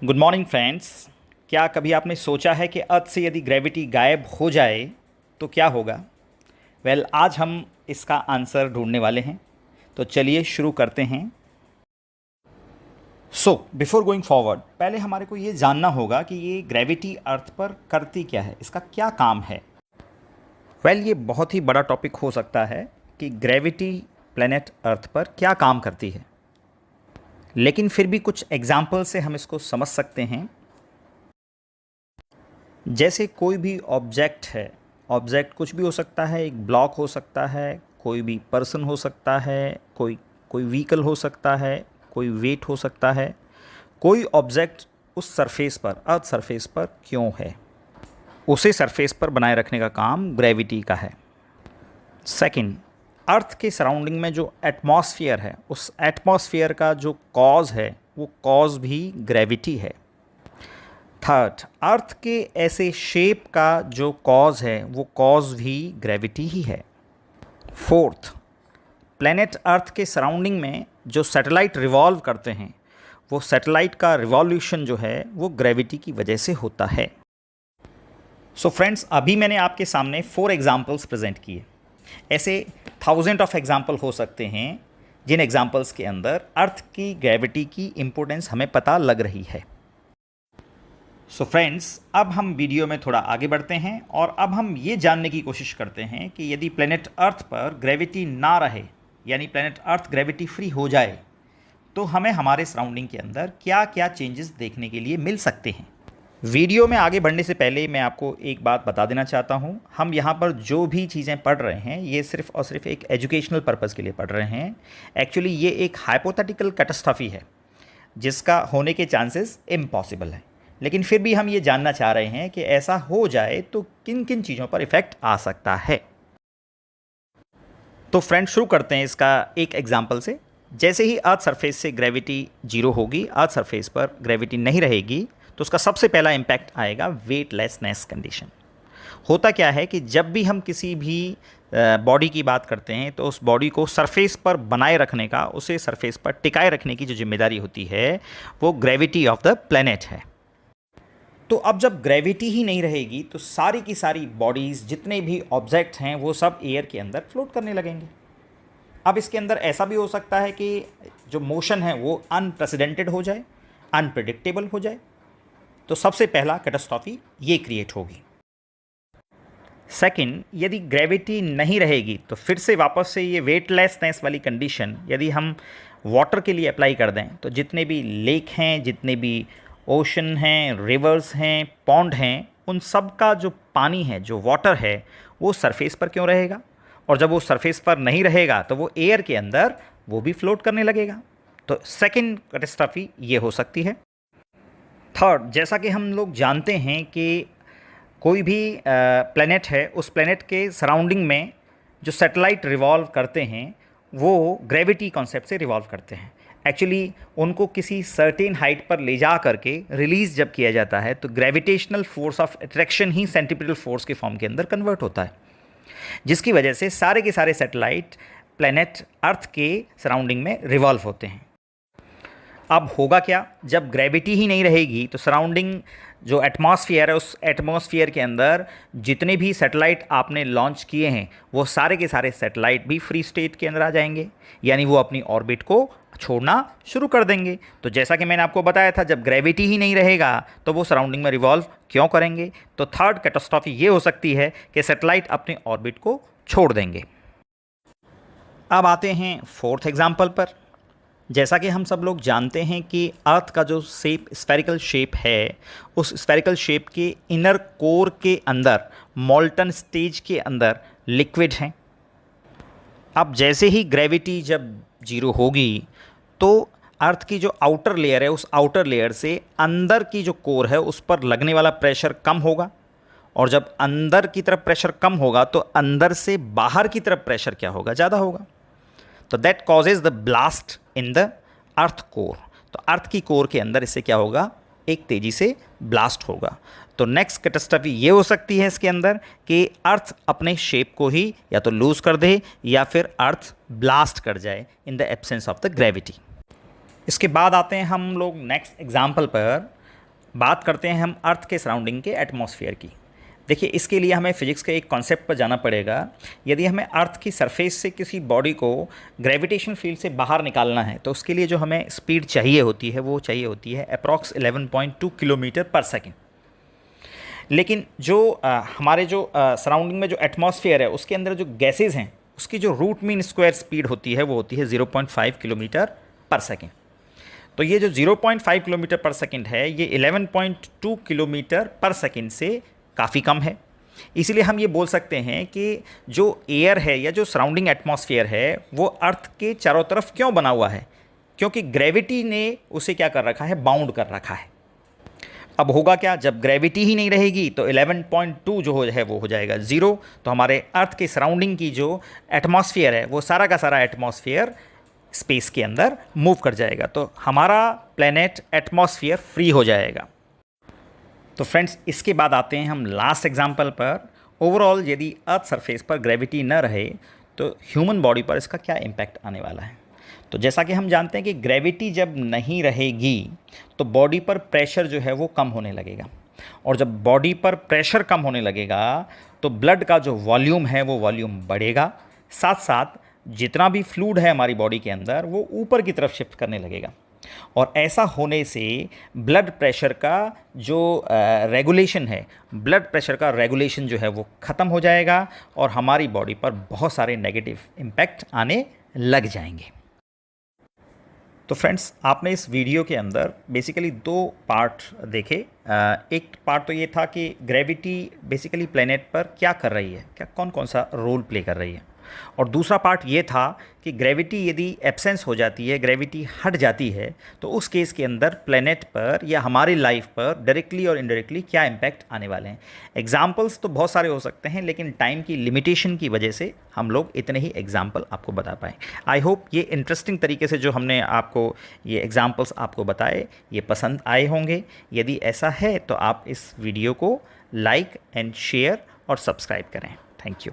Good morning friends. क्या कभी आपने सोचा है कि अर्थ से यदि ग्रेविटी गायब हो जाए तो क्या होगा? आज हम इसका आंसर ढूंढने वाले हैं। तो चलिए शुरू करते हैं। बिफोर गोइंग फॉरवर्ड, पहले हमारे को ये जानना होगा कि ये ग्रेविटी अर्थ पर करती क्या है, इसका क्या काम है। ये बहुत ही बड़ा टॉपिक हो सकता है कि ग्रेविटी प्लेनेट अर्थ पर क्या काम करती है, लेकिन फिर भी कुछ एग्जाम्पल से हम इसको समझ सकते हैं। जैसे कोई भी ऑब्जेक्ट है, ऑब्जेक्ट कुछ भी हो सकता है, एक ब्लॉक हो सकता है, कोई भी पर्सन हो सकता है, कोई कोई व्हीकल हो सकता है, कोई वेट हो सकता है। कोई ऑब्जेक्ट उस सरफेस पर, अर्थ सरफेस पर क्यों है, उसे सरफेस पर बनाए रखने का काम ग्रेविटी का है। सेकंड, अर्थ के सराउंडिंग में जो एटमॉस्फेयर है, उस एटमॉस्फेयर का जो कॉज है वो कॉज भी ग्रेविटी है। थर्ड, अर्थ के ऐसे शेप का जो कॉज है वो कॉज भी ग्रेविटी ही है। फोर्थ, प्लेनेट अर्थ के सराउंडिंग में जो सैटेलाइट रिवॉल्व करते हैं, वो सैटेलाइट का रिवॉल्यूशन जो है वो ग्रेविटी की वजह से होता है। फ्रेंड्स, अभी मैंने आपके सामने 4 एग्जाम्पल्स प्रेजेंट किए। ऐसे थाउजेंड ऑफ एग्जाम्पल हो सकते हैं जिन एग्जाम्पल्स के अंदर अर्थ की ग्रेविटी की इम्पोर्टेंस हमें पता लग रही है। फ्रेंड्स, अब हम वीडियो में थोड़ा आगे बढ़ते हैं और अब हम ये जानने की कोशिश करते हैं कि यदि प्लेनेट अर्थ पर ग्रेविटी ना रहे, यानी प्लेनेट अर्थ ग्रेविटी फ्री हो जाए, तो हमें हमारे सराउंडिंग के अंदर क्या क्या चेंजेस देखने के लिए मिल सकते हैं। वीडियो में आगे बढ़ने से पहले मैं आपको एक बात बता देना चाहता हूँ, हम यहाँ पर जो भी चीज़ें पढ़ रहे हैं ये सिर्फ और सिर्फ एक एजुकेशनल पर्पज़ के लिए पढ़ रहे हैं। एक्चुअली ये एक हाइपोथेटिकल कैटास्ट्रॉफी है जिसका होने के चांसेस इम्पॉसिबल है, लेकिन फिर भी हम ये जानना चाह रहे हैं कि ऐसा हो जाए तो किन किन चीज़ों पर इफ़ेक्ट आ सकता है। तो फ्रेंड, शुरू करते हैं इसका एक एग्जाम्पल से। जैसे ही अर्थ सरफेस से ग्रेविटी जीरो होगी, अर्थ सरफेस पर ग्रेविटी नहीं रहेगी, तो उसका सबसे पहला इम्पैक्ट आएगा वेटलेसनेस कंडीशन। होता क्या है कि जब भी हम किसी भी बॉडी की बात करते हैं तो उस बॉडी को सरफेस पर बनाए रखने का, उसे सरफेस पर टिकाए रखने की जो जिम्मेदारी होती है वो ग्रेविटी ऑफ द प्लेनेट है। तो अब जब ग्रेविटी ही नहीं रहेगी तो सारी की सारी बॉडीज़, जितने भी ऑब्जेक्ट हैं, वो सब एयर के अंदर फ्लोट करने लगेंगे। अब इसके अंदर ऐसा भी हो सकता है कि जो मोशन है वो अनप्रेसिडेंटेड हो जाए, अनप्रिडिक्टेबल हो जाए। तो सबसे पहला कैटास्ट्रॉफी ये क्रिएट होगी। सेकंड, यदि ग्रेविटी नहीं रहेगी तो फिर से वापस से ये वेटलेसनेस वाली कंडीशन यदि हम वाटर के लिए अप्लाई कर दें, तो जितने भी लेक हैं, जितने भी ओशन हैं, रिवर्स हैं, पॉन्ड हैं, उन सब का जो पानी है, जो वाटर है, वो सरफेस पर क्यों रहेगा? और जब वो सरफेस पर नहीं रहेगा तो वो एयर के अंदर वो भी फ्लोट करने लगेगा। तो सेकंड कैटास्ट्रॉफी ये हो सकती है। थर्ड, जैसा कि हम लोग जानते हैं कि कोई भी प्लेनेट है, उस प्लेनेट के सराउंडिंग में जो सैटेलाइट रिवॉल्व करते हैं वो ग्रेविटी कॉन्सेप्ट से रिवॉल्व करते हैं। एक्चुअली उनको किसी सर्टेन हाइट पर ले जा करके रिलीज़ जब किया जाता है तो gravitational force of attraction he centripetal force के फॉर्म के अंदर कन्वर्ट होता है, जिसकी वजह से सारे के सारे सैटेलाइट प्लेनेट अर्थ के सराउंडिंग में रिवॉल्व होते हैं। अब होगा क्या, जब ग्रेविटी ही नहीं रहेगी तो सराउंडिंग जो एटमॉस्फेयर है, उस एटमॉस्फेयर के अंदर जितने भी सैटेलाइट आपने लॉन्च किए हैं वो सारे के सारे सैटेलाइट भी फ्री स्टेट के अंदर आ जाएंगे, यानी वो अपनी ऑर्बिट को छोड़ना शुरू कर देंगे। तो जैसा कि मैंने आपको बताया था, जब ग्रेविटी ही नहीं रहेगा तो वो सराउंडिंग में रिवॉल्व क्यों करेंगे। तो थर्ड कैटास्ट्रॉफी ये हो सकती है कि सैटेलाइट अपने ऑर्बिट को छोड़ देंगे। अब आते हैं फोर्थ एग्जाम्पल पर। जैसा कि हम सब लोग जानते हैं कि अर्थ का जो शेप, स्फेरिकल शेप है, उस स्फेरिकल शेप के इनर कोर के अंदर, मॉल्टन स्टेज के अंदर लिक्विड हैं। अब जैसे ही ग्रेविटी जब जीरो होगी तो अर्थ की जो आउटर लेयर है, उस आउटर लेयर से अंदर की जो कोर है उस पर लगने वाला प्रेशर कम होगा, और जब अंदर की तरफ प्रेशर कम होगा तो अंदर से बाहर की तरफ प्रेशर क्या होगा, ज़्यादा होगा। तो that causes the blast in the earth core. तो अर्थ की कोर के अंदर इससे क्या होगा, एक तेज़ी से ब्लास्ट होगा। तो नेक्स्ट कैटास्ट्रॉफी ये हो सकती है इसके अंदर कि अर्थ अपने शेप को ही या तो लूज़ कर दे या फिर अर्थ ब्लास्ट कर जाए in the absence of the gravity. इसके बाद आते हैं हम लोग नेक्स्ट एग्जाम्पल पर। बात करते हैं हम अर्थ के सराउंडिंग के एटमॉस्फेयर की। देखिए, इसके लिए हमें फिजिक्स के एक कॉन्सेप्ट पर जाना पड़ेगा। यदि हमें अर्थ की सरफेस से किसी बॉडी को ग्रेविटेशन फील्ड से बाहर निकालना है तो उसके लिए जो हमें स्पीड चाहिए होती है वो चाहिए होती है अप्रॉक्स 11.2 किलोमीटर पर सेकेंड। लेकिन जो हमारे जो सराउंडिंग में जो एटमॉस्फेयर है उसके अंदर जो गैसेज हैं उसकी जो रूट मीन स्क्वायर स्पीड होती है वो होती है 0.5 किलोमीटर पर सेकेंड। तो ये जो 0.5 किलोमीटर पर सेकेंड है ये 11.2 किलोमीटर पर सेकेंड से काफ़ी कम है। इसीलिए हम ये बोल सकते हैं कि जो एयर है या जो सराउंडिंग एटमॉस्फेयर है वो अर्थ के चारों तरफ क्यों बना हुआ है, क्योंकि ग्रेविटी ने उसे क्या कर रखा है, बाउंड कर रखा है। अब होगा क्या, जब ग्रेविटी ही नहीं रहेगी तो 11.2 जो है वो हो जाएगा 0। तो हमारे अर्थ के सराउंडिंग की जो एटमॉस्फेयर है वो सारा का सारा एटमॉस्फेयर स्पेस के अंदर मूव कर जाएगा, तो हमारा प्लेनेट एटमॉस्फेयर फ्री हो जाएगा। तो फ्रेंड्स, इसके बाद आते हैं हम लास्ट एग्जांपल पर। ओवरऑल यदि अर्थ सरफेस पर ग्रेविटी न रहे तो ह्यूमन बॉडी पर इसका क्या इम्पैक्ट आने वाला है। तो जैसा कि हम जानते हैं कि ग्रेविटी जब नहीं रहेगी तो बॉडी पर प्रेशर जो है वो कम होने लगेगा, और जब बॉडी पर प्रेशर कम होने लगेगा तो ब्लड का जो वॉल्यूम है वो वॉल्यूम बढ़ेगा, साथ साथ जितना भी फ्लूइड है हमारी बॉडी के अंदर वो ऊपर की तरफ शिफ्ट करने लगेगा। और ऐसा होने से ब्लड प्रेशर का जो रेगुलेशन है, ब्लड प्रेशर का रेगुलेशन जो है वो ख़त्म हो जाएगा और हमारी बॉडी पर बहुत सारे नेगेटिव इम्पैक्ट आने लग जाएंगे। तो फ्रेंड्स, आपने इस वीडियो के अंदर बेसिकली 2 पार्ट देखे। एक पार्ट तो ये था कि ग्रेविटी बेसिकली प्लेनेट पर क्या कर रही है, क्या कौन कौन सा रोल प्ले कर रही है, और दूसरा पार्ट ये था कि ग्रेविटी यदि एब्सेंस हो जाती है, ग्रेविटी हट जाती है, तो उस केस के अंदर प्लेनेट पर या हमारी लाइफ पर डायरेक्टली और इनडायरेक्टली क्या इम्पैक्ट आने वाले हैं। एग्जाम्पल्स तो बहुत सारे हो सकते हैं, लेकिन टाइम की लिमिटेशन की वजह से हम लोग इतने ही एग्जाम्पल आपको बता पाए। आई होप ये इंटरेस्टिंग तरीके से जो हमने आपको ये एग्जाम्पल्स आपको बताए ये पसंद आए होंगे। यदि ऐसा है तो आप इस वीडियो को लाइक एंड शेयर और सब्सक्राइब करें। Thank you.